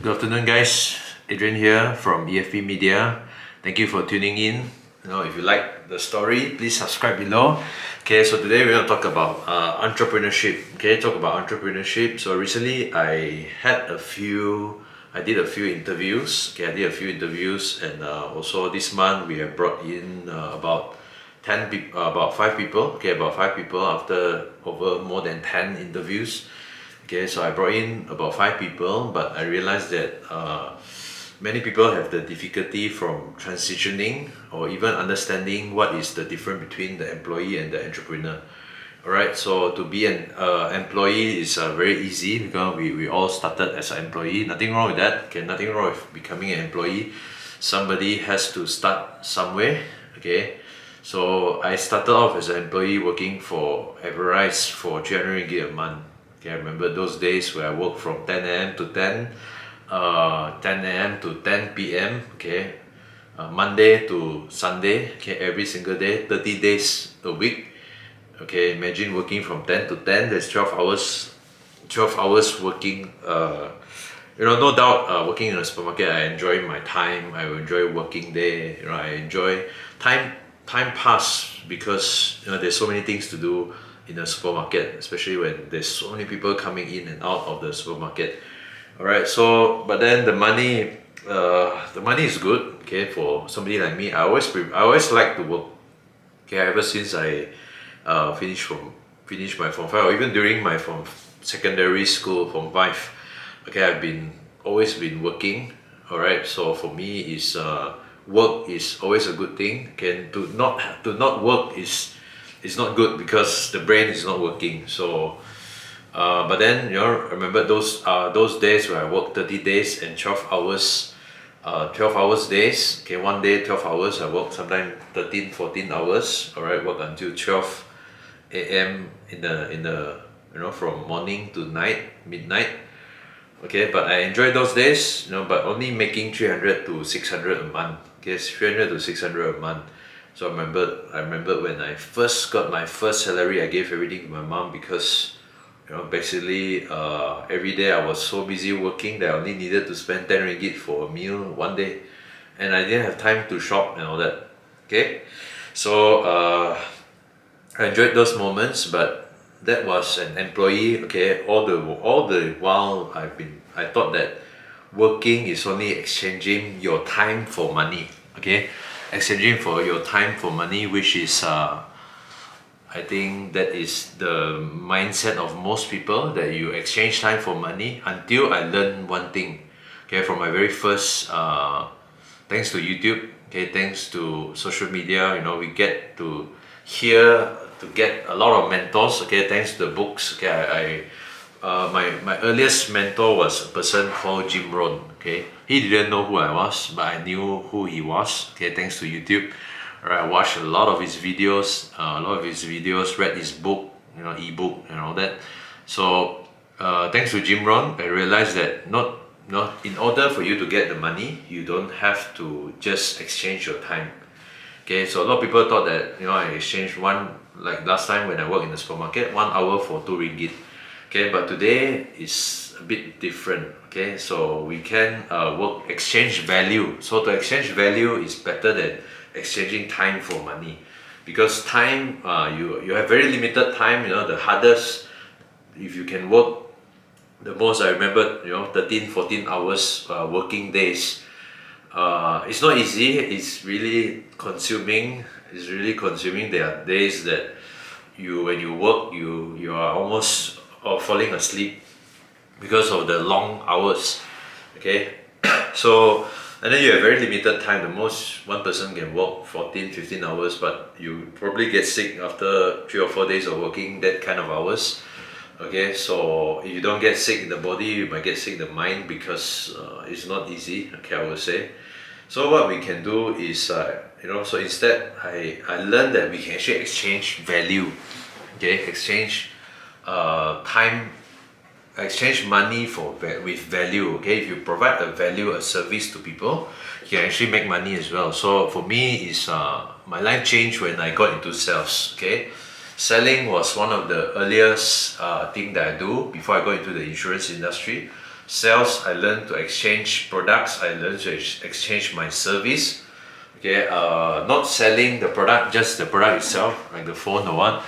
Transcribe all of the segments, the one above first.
Good afternoon, guys. Adrian here from EFP Media. Thank you for tuning in. If you like the story, please subscribe below. Okay, so today we're going to talk about entrepreneurship. Okay, talk about entrepreneurship. So recently, I did a few interviews. Okay, I did a few interviews, and also this month we have brought in about 5 people. Okay, about 5 people after over more than 10 interviews. Okay, so I brought in about 5 people, but I realized that many people have the difficulty from transitioning or even understanding what is the difference between the employee and the entrepreneur. Alright, so to be an employee is very easy because we all started as an employee. Nothing wrong with that. Okay, nothing wrong with becoming an employee. Somebody has to start somewhere. Okay, so I started off as an employee working for Everrise for 300 ringgit a month. Okay, I remember those days where I worked from 10 a.m. to 10 a.m. to 10 p.m. Okay, Monday to Sunday. Okay, every single day, 30 days a week. Okay, imagine working from 10 to 10. There's 12 hours. 12 hours working. No doubt. Working in a supermarket, I enjoy my time. I enjoy working there. I enjoy time. Time pass because there's so many things to do in a supermarket, especially when there's so many people coming in and out of the supermarket. All right, so but then the money is good. Okay, for somebody like me, I always like to work. Okay, ever since I finished my form 5, or even during my form secondary school form 5. Okay, I've been always been working. All right, so for me is work is always a good thing. Okay, to not work is not good because the brain is not working. So but then remember those days where I worked 30 days and 12 hours, 12 hours days. Okay, one day 12 hours. I work sometimes 13-14 hours. All right, work until 12 a.m. in the from morning to midnight. Okay, but I enjoy those days. But only making 300 to 600 a month. Okay, 300 to 600 a month. So I remember when I first got my first salary, I gave everything to my mom because basically every day I was so busy working that I only needed to spend 10 ringgit for a meal one day, and I didn't have time to shop and all that. Okay, so I enjoyed those moments, but that was an employee. Okay, all the while I thought that working is only exchanging your time for money. Okay, exchanging for your time for money, which is I think that is the mindset of most people, that you exchange time for money, until I learned one thing. Okay, from my very first thanks to YouTube. Okay, thanks to social media, we get to hear, to get a lot of mentors. Okay, thanks to the books. Okay, my earliest mentor was a person called Jim Rohn. Okay, he didn't know who I was, but I knew who he was. Okay, thanks to YouTube. Alright, I watched a lot of his videos, read his book, ebook and all that. So thanks to Jim Rohn, I realized that in order for you to get the money, you don't have to just exchange your time. Okay, so a lot of people thought that I exchanged like last time when I worked in the supermarket, 1 hour for 2 ringgit. Okay, but today is a bit different. Okay, so we can exchange value. So to exchange value is better than exchanging time for money, because time, you have very limited time. The hardest, if you can work the most, I remember 13-14 hours working days. It's not easy. It's really consuming. There are days that when you work, you are almost falling asleep because of the long hours. Okay, so and then you have very limited time. The most one person can work 14-15 hours, but you probably get sick after 3 or 4 days of working that kind of hours. Okay, so if you don't get sick in the body, you might get sick in the mind, because it's not easy. Okay, I would say. So what we can do is so instead I learned that we can actually exchange value. Okay, exchange time, exchange money with value. Okay, if you provide a value, a service to people, you can actually make money as well. So for me, is my life changed when I got into sales. Okay, selling was one of the earliest thing that I do before I got into the insurance industry. Sales, I learned to exchange products. I learned to exchange my service. Okay, not selling the product, just the product itself, like the phone or what,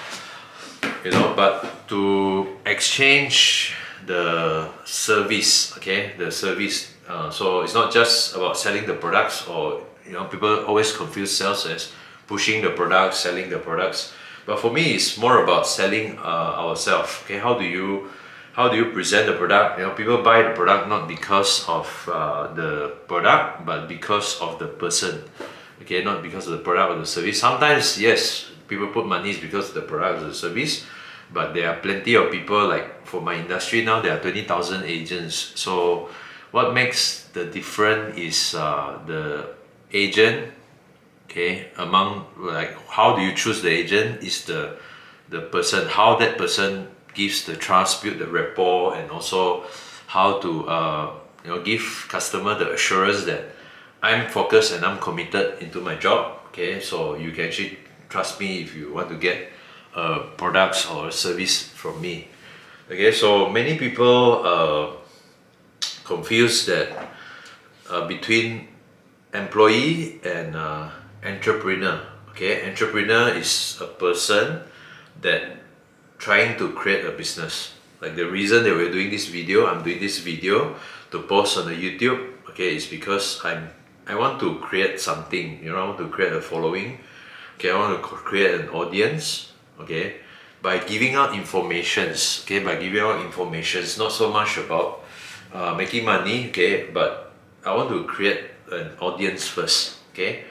but to exchange the service. Okay, the service. So it's not just about selling the products, or people always confuse sales as pushing the products, selling the products. But for me, it's more about selling ourselves. Okay, how do you present the product? People buy the product not because of the product, but because of the person. Okay, not because of the product or the service. Sometimes, yes, people put money because of the product or the service, but there are plenty of people, like for my industry now, there are 20,000 agents. So what makes the difference is the agent. Okay, among, like, how do you choose the agent is the person, how that person gives the trust, build the rapport, and also how to give customer the assurance that I'm focused and I'm committed into my job. Okay, so you can actually trust me if you want to get products or service from me. Okay, so many people confuse that between employee and entrepreneur. Okay, entrepreneur is a person that trying to create a business. Like the reason that we're doing this video, I'm doing this video to post on the YouTube. Okay, is because I want to create something. To create a following. Okay, I want to create an audience. Okay, by giving out informations. Okay, by giving out informations, not so much about making money. Okay, but I want to create an audience first. Okay,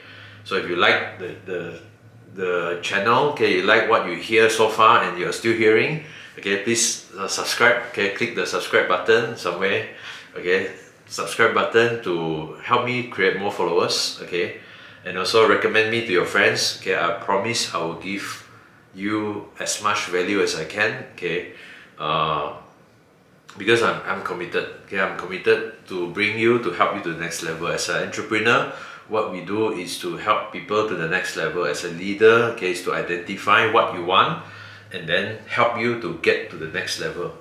so if you like the channel, okay, you like what you hear so far and you're still hearing, okay, please subscribe. Okay, click the subscribe button somewhere. Okay, subscribe button to help me create more followers. Okay, and also recommend me to your friends. Okay, I promise I will give you as much value as I can. Okay, because I'm committed. Okay, I'm committed to bring you, to help you to the next level. As an entrepreneur, what we do is to help people to the next level. As a leader, okay, is to identify what you want and then help you to get to the next level.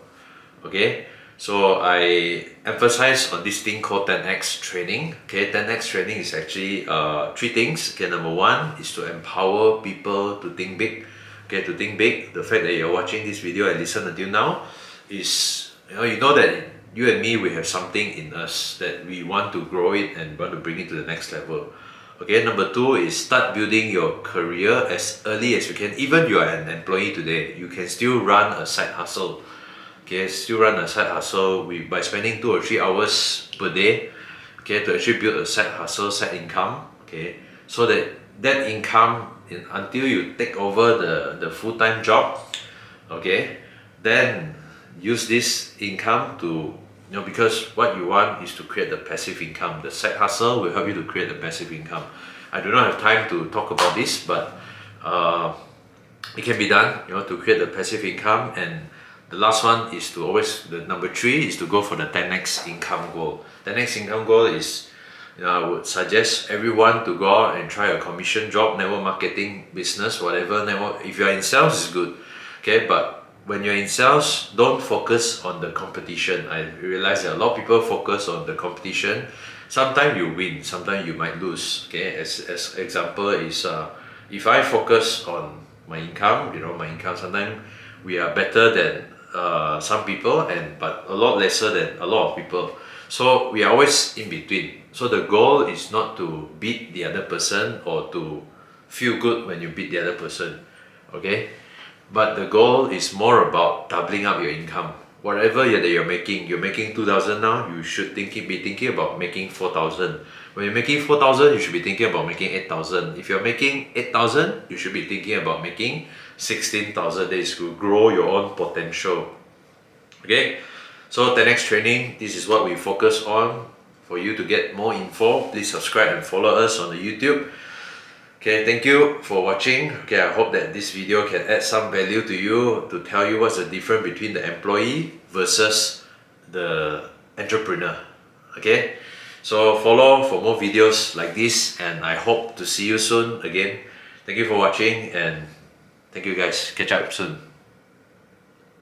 Okay, so I emphasize on this thing called 10x training. Okay, 10x training is actually three things. Okay, number one is to empower people to think big. Okay, to think big. The fact that you're watching this video and listen until now is, you know that you and me, we have something in us that we want to grow it and want to bring it to the next level. Okay, number two is start building your career as early as you can. Even you are an employee today, you can still run a side hustle. Okay, still run a side hustle by spending 2 or 3 hours per day. Okay, to actually build a side hustle, side income. Okay, so that income, until you take over the full-time job. Okay, then use this income to, because what you want is to create the passive income. The side hustle will help you to create the passive income. I do not have time to talk about this, but it can be done, to create the passive income. And the last one is to always, the number three is to go for the 10x income goal. 10x income goal is, I would suggest everyone to go out and try a commission job, network marketing, business, whatever. If you are in sales, it's good. Okay, but when you're in sales, don't focus on the competition. I realize that a lot of people focus on the competition. Sometimes you win, sometimes you might lose. Okay, as example is, if I focus on my income, sometimes we are better than some people, but a lot lesser than a lot of people. So we are always in between. So the goal is not to beat the other person or to feel good when you beat the other person. Okay, but the goal is more about doubling up your income. Whatever that you're making 2,000 now, you should be thinking about making 4,000. When you're making 4,000, you should be thinking about making 8,000. If you're making 8,000, you should be thinking about making 16,000. That is to grow your own potential. Okay, so 10x training, this is what we focus on. For you to get more info, please subscribe and follow us on the YouTube. Okay, thank you for watching. Okay, I hope that this video can add some value to you, to tell you what's the difference between the employee versus the entrepreneur. Okay, so follow for more videos like this, and I hope to see you soon again. Thank you for watching, and thank you guys. Catch up soon.